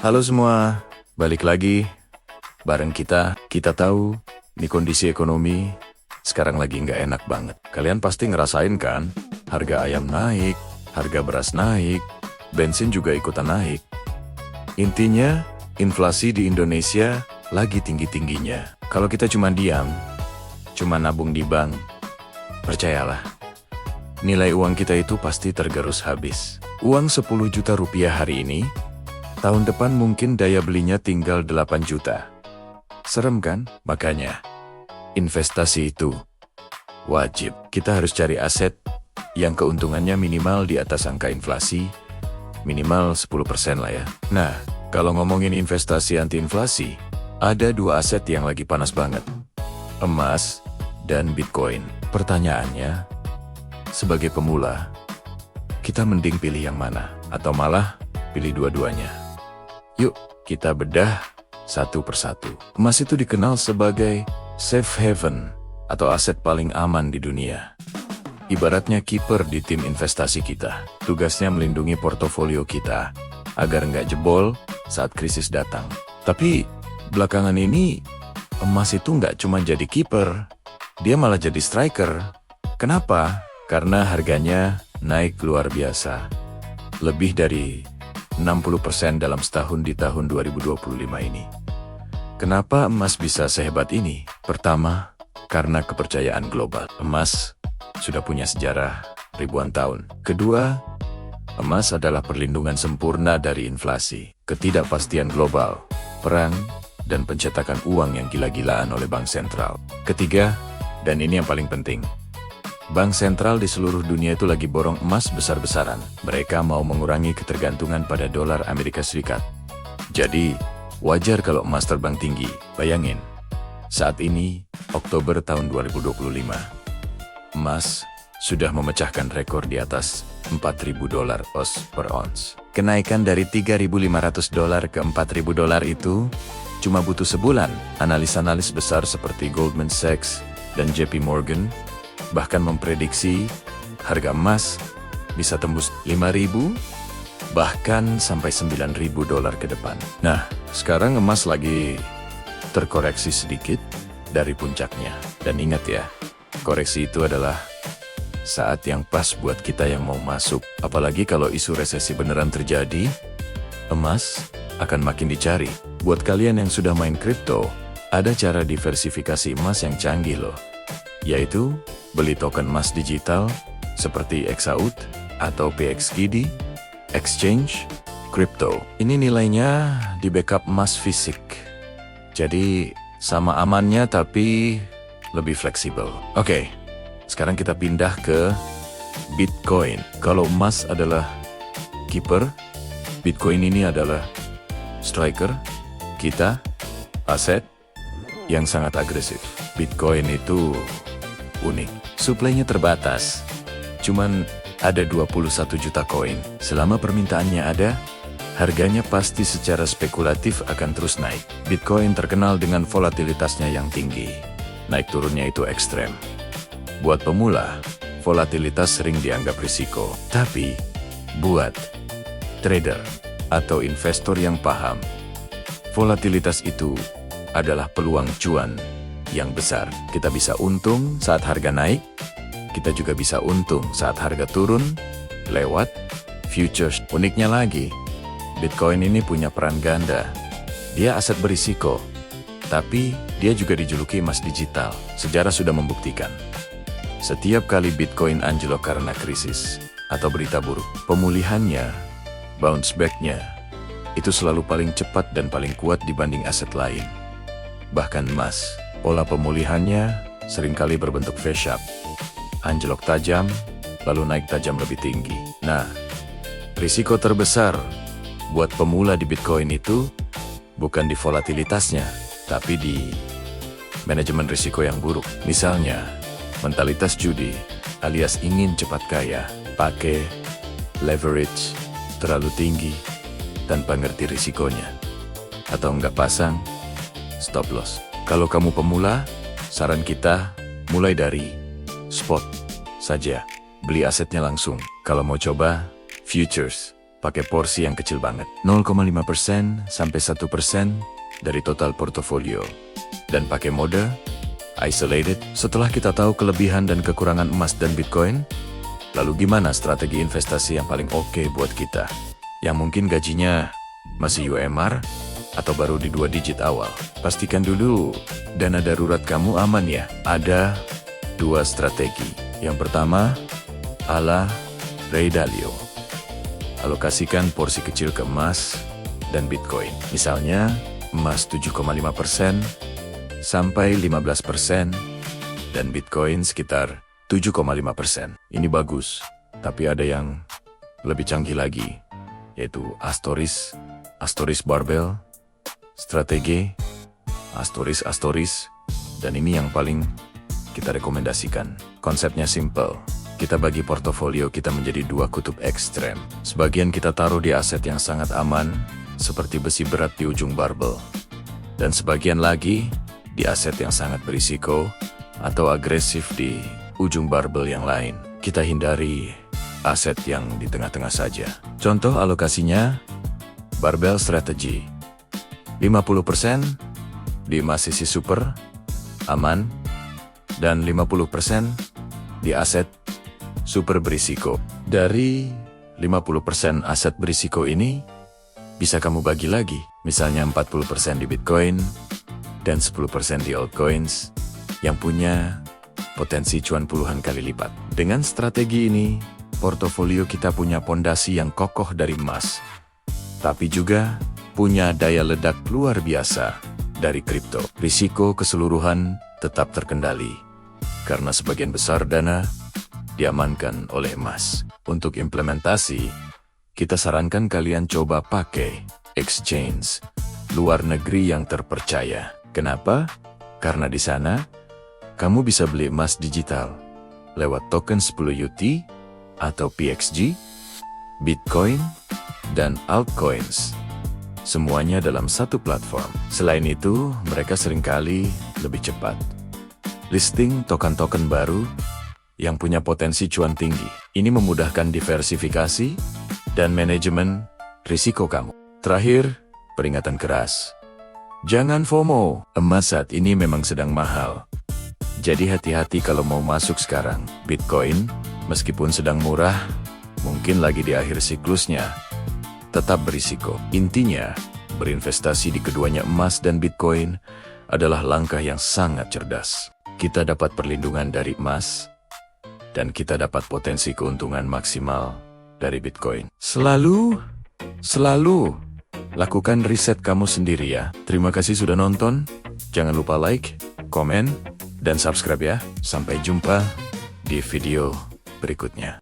Halo semua, balik lagi bareng kita. Kita tahu ini kondisi ekonomi sekarang lagi nggak enak banget. Kalian pasti ngerasain kan? Harga ayam naik, harga beras naik, bensin juga ikutan naik. Intinya, inflasi di Indonesia lagi tinggi-tingginya. Kalau kita cuma diam, cuma nabung di bank, percayalah, nilai uang kita itu pasti tergerus habis. Uang 10 juta rupiah hari ini, tahun depan mungkin daya belinya tinggal 8 juta. Serem kan? Makanya, investasi itu wajib. Kita harus cari aset yang keuntungannya minimal di atas angka inflasi, minimal 10% lah ya. Nah, kalau ngomongin investasi anti-inflasi, ada dua aset yang lagi panas banget. Emas dan Bitcoin. Pertanyaannya, sebagai pemula, kita mending pilih yang mana? Atau malah pilih dua-duanya? Yuk, kita bedah satu persatu. Emas itu dikenal sebagai safe haven atau aset paling aman di dunia. Ibaratnya kiper di tim investasi kita. Tugasnya melindungi portofolio kita agar nggak jebol saat krisis datang. Tapi belakangan ini emas itu nggak cuma jadi kiper, dia malah jadi striker. Kenapa? Karena harganya naik luar biasa. Lebih dari 60% dalam setahun di tahun 2025 ini. Kenapa emas bisa sehebat ini? Pertama, karena kepercayaan global. Emas sudah punya sejarah ribuan tahun. Kedua, emas adalah perlindungan sempurna dari inflasi, ketidakpastian global, perang, dan pencetakan uang yang gila-gilaan oleh bank sentral. Ketiga, dan ini yang paling penting, bank sentral di seluruh dunia itu lagi borong emas besar-besaran. Mereka mau mengurangi ketergantungan pada dolar Amerika Serikat. Jadi, wajar kalau emas terbang tinggi. Bayangin, saat ini, Oktober tahun 2025, emas sudah memecahkan rekor di atas $4.000 per ons. Kenaikan dari $3.500 ke $4.000 itu cuma butuh sebulan. Analis-analis besar seperti Goldman Sachs dan JP Morgan bahkan memprediksi harga emas bisa tembus $5.000 bahkan sampai $9.000 ke depan. Nah, sekarang emas lagi terkoreksi sedikit dari puncaknya. Dan ingat ya, koreksi itu adalah saat yang pas buat kita yang mau masuk. Apalagi kalau isu resesi beneran terjadi, emas akan makin dicari. Buat kalian yang sudah main kripto, ada cara diversifikasi emas yang canggih loh. Yaitu, beli token emas digital seperti Exaud atau PXGD, Exchange, Crypto. Ini nilainya di backup emas fisik. Jadi, sama amannya tapi lebih fleksibel. Oke, sekarang kita pindah ke Bitcoin. Kalau emas adalah kiper, Bitcoin ini adalah striker, kita, aset yang sangat agresif. Bitcoin itu unik. Suplainya terbatas. Cuman ada 21 juta koin. Selama permintaannya ada, harganya pasti secara spekulatif akan terus naik. Bitcoin terkenal dengan volatilitasnya yang tinggi. Naik turunnya itu ekstrem. Buat pemula, volatilitas sering dianggap risiko. Tapi, buat trader atau investor yang paham, volatilitas itu adalah peluang cuan yang besar. Kita bisa untung saat harga naik, kita juga bisa untung saat harga turun lewat futures. Uniknya lagi, Bitcoin ini punya peran ganda. Dia aset berisiko, tapi dia juga dijuluki emas digital. Sejarah sudah membuktikan. Setiap kali Bitcoin anjlok karena krisis atau berita buruk, pemulihannya, bounce back-nya, itu selalu paling cepat dan paling kuat dibanding aset lain. Bahkan emas, pola pemulihannya seringkali berbentuk V-shape. Anjlok tajam, lalu naik tajam lebih tinggi. Nah, risiko terbesar buat pemula di Bitcoin itu bukan di volatilitasnya, tapi di manajemen risiko yang buruk. Misalnya, mentalitas judi alias ingin cepat kaya, pakai leverage terlalu tinggi tanpa ngerti risikonya. Atau nggak pasang stop loss. Kalau kamu pemula, saran kita mulai dari spot saja. Beli asetnya langsung. Kalau mau coba futures, pakai porsi yang kecil banget. 0,5% sampai 1% dari total portofolio. Dan pakai mode isolated. Setelah kita tahu kelebihan dan kekurangan emas dan Bitcoin, lalu gimana strategi investasi yang paling oke buat kita? Yang mungkin gajinya masih UMR atau baru di 2 digit awal. Pastikan dulu dana darurat kamu aman ya. Ada 2 strategi. Yang pertama, ala Ray Dalio. Alokasikan porsi kecil ke emas dan Bitcoin. Misalnya, emas 7,5% sampai 15% dan Bitcoin sekitar 7,5%. Ini bagus, tapi ada yang lebih canggih lagi, yaitu Astoris Barbell, strategi Astoris, dan ini yang paling kita rekomendasikan. Konsepnya simple. Kita bagi portofolio kita menjadi 2 kutub ekstrem. Sebagian kita taruh di aset yang sangat aman, seperti besi berat di ujung barbel. Dan sebagian lagi di aset yang sangat berisiko atau agresif di ujung barbel yang lain. Kita hindari aset yang di tengah-tengah saja. Contoh alokasinya, barbell strategy. 50% di emas sisi super, aman, dan 50% di aset super berisiko. Dari 50% aset berisiko ini, bisa kamu bagi lagi. Misalnya 40% di Bitcoin, dan 10% di altcoins, yang punya potensi cuan puluhan kali lipat. Dengan strategi ini, portofolio kita punya pondasi yang kokoh dari emas, tapi juga punya daya ledak luar biasa dari kripto. Risiko keseluruhan tetap terkendali, karena sebagian besar dana diamankan oleh emas. Untuk implementasi, kita sarankan kalian coba pakai exchange luar negeri yang terpercaya. Kenapa? Karena di sana, kamu bisa beli emas digital lewat token 10 UT atau PXG, Bitcoin, dan altcoins. Semuanya dalam satu platform. Selain itu, mereka seringkali lebih cepat listing token-token baru yang punya potensi cuan tinggi. Ini memudahkan diversifikasi dan manajemen risiko kamu. Terakhir, peringatan keras. Jangan FOMO. Emas saat ini memang sedang mahal. Jadi hati-hati kalau mau masuk sekarang. Bitcoin, meskipun sedang murah, mungkin lagi di akhir siklusnya, tetap berisiko. Intinya, berinvestasi di keduanya emas dan Bitcoin adalah langkah yang sangat cerdas. Kita dapat perlindungan dari emas, dan kita dapat potensi keuntungan maksimal dari Bitcoin. Selalu lakukan riset kamu sendiri ya. Terima kasih sudah nonton. Jangan lupa like, komen, dan subscribe ya. Sampai jumpa di video berikutnya.